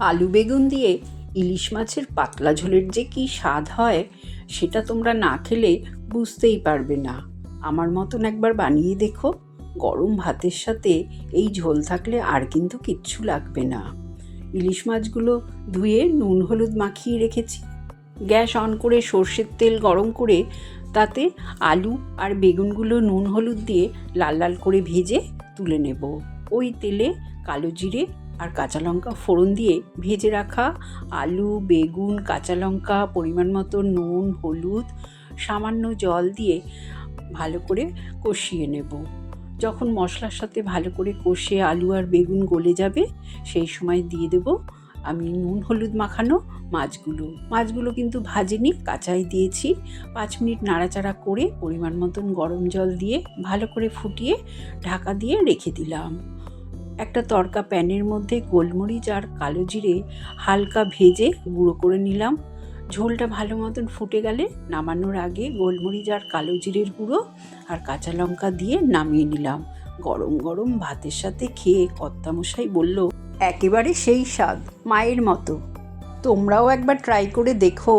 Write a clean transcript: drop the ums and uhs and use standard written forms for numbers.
আলু বেগুন দিয়ে ইলিশ মাছের পাতলা ঝোলের যে কী স্বাদ হয় সেটা তোমরা না খেলে বুঝতেই পারবে না। আমার মতন একবার বানিয়ে দেখো। গরম ভাতের সাথে এই ঝোল থাকলে আর কিন্তু কিচ্ছু লাগবে না। ইলিশ মাছগুলো ধুয়ে নুন হলুদ মাখিয়ে রেখেছি। গ্যাস অন করে সর্ষের তেল গরম করে তাতে আলু আর বেগুনগুলো নুন হলুদ দিয়ে লাল লাল করে ভেজে তুলে নেব। ওই তেলে কালো জিরে আর কাঁচা লঙ্কা ফোড়ন দিয়ে ভেজে রাখা আলু বেগুন কাঁচা লঙ্কা পরিমাণ মতো নুন হলুদ সামান্য জল দিয়ে ভালো করে কষিয়ে নেব। যখন মশলার সাথে ভালো করে কষে আলু আর বেগুন গলে যাবে সেই সময় দিয়ে দেব আমি নুন হলুদ মাখানো মাছগুলো কিন্তু ভাজিনি, কাঁচাই দিয়েছি। 5 মিনিট নাড়াচাড়া করে পরিমাণ মতন গরম জল দিয়ে ভালো করে ফুটিয়ে ঢাকা দিয়ে রেখে দিলাম। একটা তড়কা প্যানের মধ্যে গোলমরিচ আর কালো জিরে হালকা ভেজে গুঁড়ো করে নিলাম। ঝোলটা ভালো মতন ফুটে গেলে নামানোর আগে গোলমরিচ আর কালো জিরের গুঁড়ো আর কাঁচা লঙ্কা দিয়ে নামিয়ে নিলাম। গরম গরম ভাতের সাথে খেয়ে কর্তামশাই বলল, একেবারে সেই স্বাদ, মায়ের মতো। তোমরাও একবার ট্রাই করে দেখো।